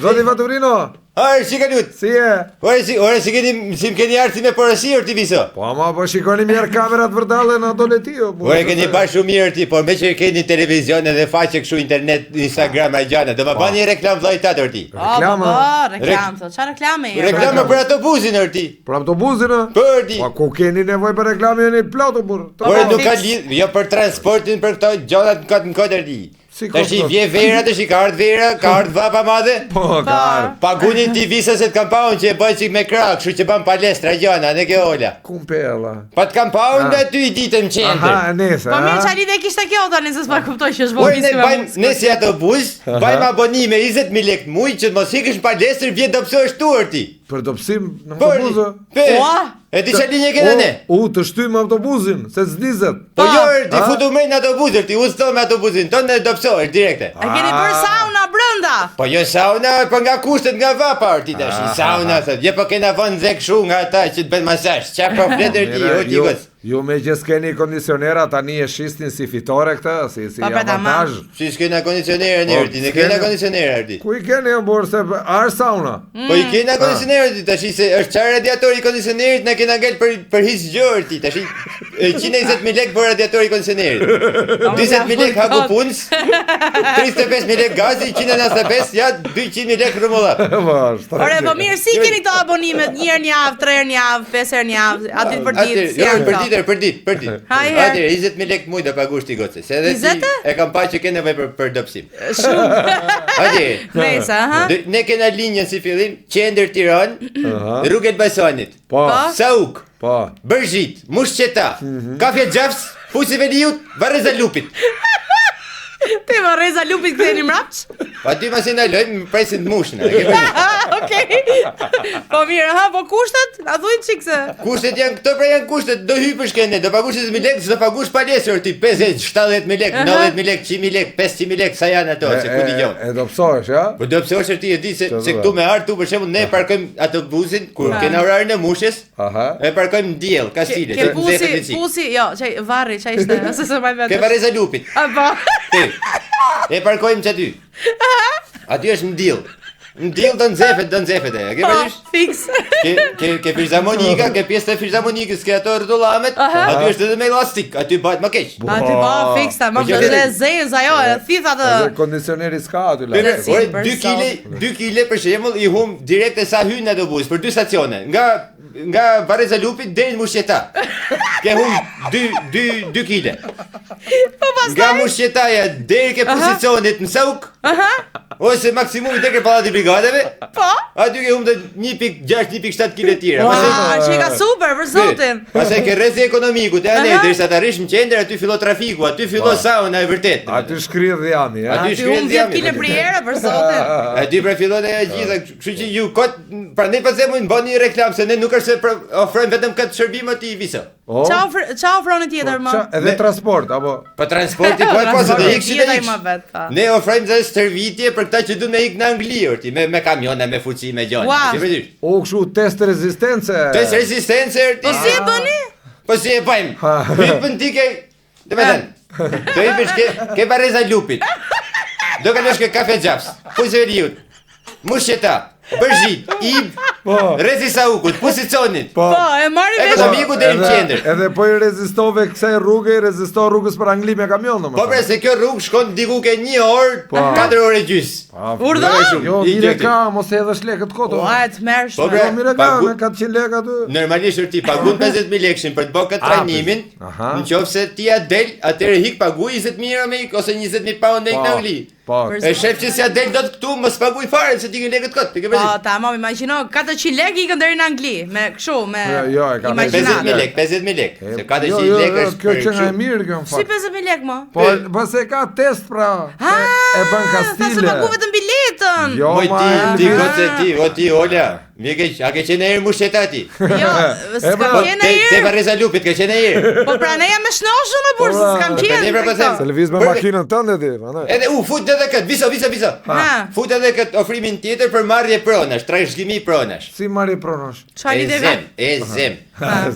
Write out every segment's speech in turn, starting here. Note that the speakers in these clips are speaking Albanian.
Zoti Vaturino. Ore, si keni? Si e? Ore, si keni ardhur me porosi ti viso? Po po shikoni mirë kamerat vërtale në ato letio. Ore, keni bashkë shumë mirë ti, por me që keni televizion edhe faqe kështu internet, Instagram e gjana, do më bani reklam vllajtator ti. Reklam thot. Çfarë reklame? Reklama për autobusin ti. Për autobusin? Për ti. Po ku keni nevojë për reklamë jeni plotë burr. Ore, nuk ka lidhje, jo për transportin për këto gjana në kodër ti. Tash I vje vera, tash I ka ardhur vera, ka ardhur vapa madhe. Po, ka ardhur. Pagunin ti visa se të kam paun që e bëj çik me krak, kështu që bën palestra gjana, ne ke ola. Kumpella. Pa të kam paun me ty ditën në qendër. Aha, nëse. Po mirë çfarë ide kishte kjo tani se s'pa kuptoj që është vogël. Ne bajmë nëse autobus, bajmë abonime 20.000 lekë muj që të mos ikësh në palestër vjet do psohesh tuar ti. Për dobësim në autobus. Po. E di çfarë linje kena ne? Të shtym autobusin, se s'dizet. Po jo, ti futu me në autobusin, ti udhëto me autobusin, tonë do psohesh direkte. A keni bërë sauna brenda? Po jo sauna, po nga kushtet nga vapa ti tash. Sauna thot, je po kena vënë zek kështu nga ata që të bëjnë masazh. Çfarë po fletër ti, o ti gos? Ju me që s'keni kondicionera tani e shistin si fitore këta, si avantaj. Si s'kena kondicionera njerëti, ne kena kondicionera ti. Ku I keni ambor se ar sauna? Po I kena kondicionera ti tash se është çfarë radiatori I kondicionerit ne kena ngel për hiç gjër ti tash 120.000 lekë për radiatori I kondicionerit. 20.000 lekë haku punës, 35.000 lekë gazi, 195 ja 200.000 lekë rumullap. Ore, po mirë, si keni këto abonimet? 1 herë në javë, 3 herë në javë, 5 herë në javë, a ditë për ditë? Për ditë. Atëherë 20.000 lekë muj do paguash ti goce. Se edhe ti e kam pa që ke nevojë për dobësim. Shumë. Atëherë. Ne kena linjën si fillim, qendër Tiranë, rrugë Elbasanit. Po. Sauk. Po. Bërzhit, Mushqeta, Kafe Xhaps, Fusi Veliut, Varreza Lupit. Ti Varreza Lupit ktheni mbrapsh? Pa ty masi na lojmë presin të mushna. Okej. Po mirë, po kushtet? A thuin çik se? Kushtet janë këto, pra janë kushtet, do hypesh këne, do paguash 20.000 lekë, do paguash palestër ti 50, 70.000 lekë, 90.000 lekë, 100.000 lekë, 500.000 lekë, sa janë ato, se ku dëgjon. E do psohesh, ja? Po do psohesh ti e di se këtu me art tu për shembull ne parkojmë autobusin kur kena orarin e mushës. E parkojmë në diell, Kastile, që nxehet Pusi, jo, çaj varri, çaj ishte, ose se më vetë. Ke Varreza Lupit. Po. E parkojmë që aty. Aty është në diell. Në diell do nxefet e. Ke parasysh? Fiks. Ke filharmonika, ke pjesë të filharmonikës, ke ato rrotullamet. Aty është edhe me elastik, aty bëhet më keq. Aty po fiks, më është zez ajo, e thith atë. Kondicioneri s'ka aty la. Ore 2 kg për shembull I hum direkt sa hyn në autobus për 2 stacione. Nga Varreza Lupit deri në Mushqeta. Ke hum 2 kg. Nga Mushqetaja deri ke pozicionit në Sauk. Ose maksimumi deri ke pallati brigadeve. Po. Aty ke humbë 1.6 1.7 kg tjera. Që ka super për zotin. Pastaj ke rrezi ekonomiku, te anë derisa të arrish në qendër aty fillo trafiku, aty fillo sauna e vërtet. Aty shkrihet dhjami, ha. Aty shkrihet 10 kg për herë për zotin. Aty pra fillon e gjitha, kështu që ju kot, prandaj pas e mund bëni reklam se ne nuk është se ofrojmë vetëm këtë shërbim aty visa. Ç'a ofroni tjetër më? Edhe transport apo? Po transporti po se do ikshi më vet. Ne ofrojmë dhe stërvitje për këta që duan me ikë në Angli orti, me kamiona, me fuqi, me gjona. O kështu test rezistence. Test rezistence orti. Po si e bëni? Po si e bëjmë? Hypën ti ke, domethënë, do hypesh ke Varreza Lupit. Do kalosh ke Kafe Xhaps, Fusi Veliut, Mushqeta, Bërzhit, Ib, rrezi Saukut, pozicionit. Po, e marri vesh. Ekonomiku deri në qendër. Edhe po I rezistove kësaj rrugë, rezistoi rrugës për Angli me kamion domethënë. Po pra se kjo rrugë shkon diku ke 1 orë, 4 orë gjys. Urdhë? Jo, mire ka, mos e hedhësh lekët koto. Po, të merresh. Po pra, mire ka, me 400 lekë aty. Normalisht ti pagun 50.000 lekë për të bërë këtë trajnimin. Nëse ti ja del, atëherë hik paguaj 20.000 euro me ose 20.000 pound me në Angli. E shef që si a del dot këtu mos paguaj fare se ti ke lekët kot. Po, tamam, imagjino 400 lekë ikën deri në Angli me kështu, me Jo, e ka 50.000 lekë, 50.000 lekë. Se 400 lekë është kjo që nga e mirë kjo në fakt. Si 50.000 lekë më? Po se ka test pra. E bën Kastile. Sa pagu vetëm biletën. Jo, ti goce ti, o ti Ola. Mi ke, a ke qenë herë Mushqeta ti? Jo, s'ka qenë herë. Te Varreza Lupit ke qenë herë. Po pra ne jam me shnoshun apo s'kam qenë. Se lëviz me makinën tënde ti, prandaj. Edhe fut edhe kët, viso. Fut edhe kët ofrimin tjetër për marrje pronash, trashëgimi pronash. Si marrje pronash? Çfarë ide? Zem.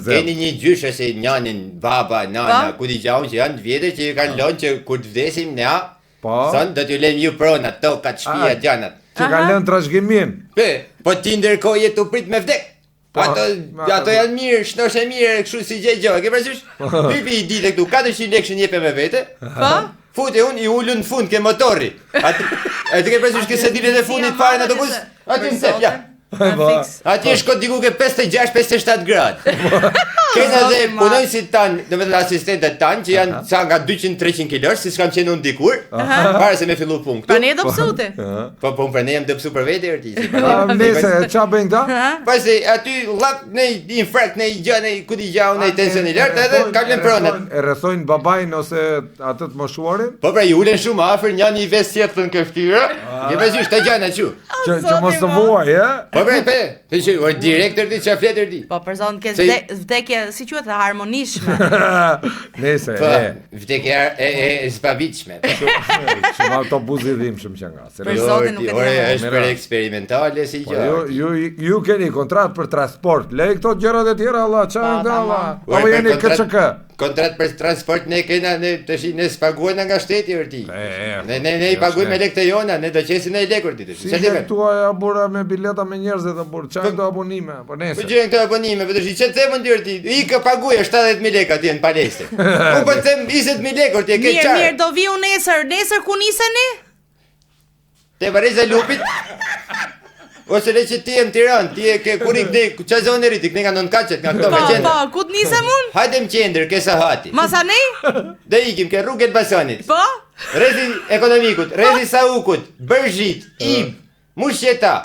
Keni një gjyshe se njanin, baba, nana, ku di gjaun që janë të vjetër që kanë lënë që kur të vdesim ne Po. Son do t'ju lejmë ju pronat, tokat, shtëpia, gjanat. Që kanë lënë trashëgimin. Po ti ndërkohë je tu prit me vdek. Ato janë mirë, shnosh e mirë, kështu si gjë. Ke parasysh? Hypi i ditë këtu, 400 lekë jepë me vete. Po? Fute unë i ulun në fund ke motori. Atë ke parasysh që se dilet e fundit fare në autobus? Aty në sep, ja. Aty shkot diku ke 56-57 gradë. Kena dhe punojnë si tanë, do me të asistentët tanë, që janë sa nga 200-300 kilosh, si s'kam qenë unë dikur, pare se me fillu punë këtu. Pra ne e do pësute. Po unë për ne jam dëpsu për vete, Erti. Nese, qa bëjnë këta? Pasi aty lap në infrakt, në i gjë, në i kuti gjau, në i tension i lartë, edhe kalën pronat. E rrethojnë babajnë ose atët moshuarin? Po pra, ju ulen shumë afer, njani i ves jetën këftyra, je vezysh të gjana që. Që mos të vuaj, e? Po pra, o direktor ti, që fletër ti. Po për zonë ke vdekje, si quhet harmonishme. Nese, Po, e. vdekja e zbavitshme. Shumë autobusi dhim shumë që nga. Për zotin nuk e di. Ore, është për eksperimentale si gjë. Ju keni kontrat për transport. Lej këto gjërat e tjera, Allah, qa e da, Allah. Apo jeni KCK. Kontrat për transport ne kena, ne s'paguajna nga shteti, Erti. Ne i paguajmë me lekët e jona, ne do qesin e lekët ti. Si që tuaja bura me bileta me njerëzit dhe burë, qa e këto abonime, po nese. Po gjënë këto abonime, për të shi, që të themën të Erti, i ka paguja 70.000 lekë atje në palestre. Unë për të them 20.000 lekë, Erti, e ke qarë. Mirë, do vi unë nesër ku niseni? Te Vareza Lupit, ose le që ti e në Tiranë, ti e ke kurik ne, qa zonë e rriti, këne nga nën kacet, nga këto me qendër. Po, ku të nisem unë? Hajde më qendër, ke Sahati. Masanej? Dhe ikim, ke rrugët Basanit. Po? Rezi ekonomikut, Rezi Saukut, Bërgjit, Ib, Mushjeta,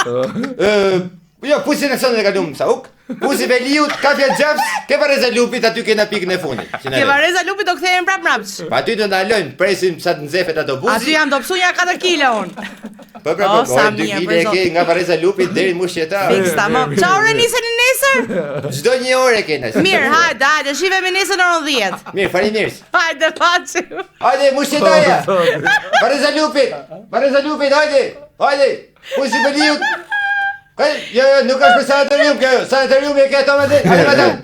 pusi në sonë e kalum Sauk, pusi Veliut, Kafja Gjaps, ke Vareza Lupit, aty kena pikë në funit. Ke Vareza Lupit do kthehen prapë. Pa aty do ndalojmë, presim sa të nxefet ato buzi. Aty jam do psu një 4 kila unë. Po pra, 2 kile ke nga Vareza Lupit deri në Mushjeta. Fiks tamam. Qa ore niseni nesër? Çdo një ore kena. Mirë, hajde, shihemi nesër në orën 10. Mirë, faleminderit. Hajde, paçi. Hajde, Mushjetaja. Vareza Lupit, hajde. Pusi Veliut. Jo, nuk është për sanatorium kjo, sanatorium e ke ato me dhe, hajde,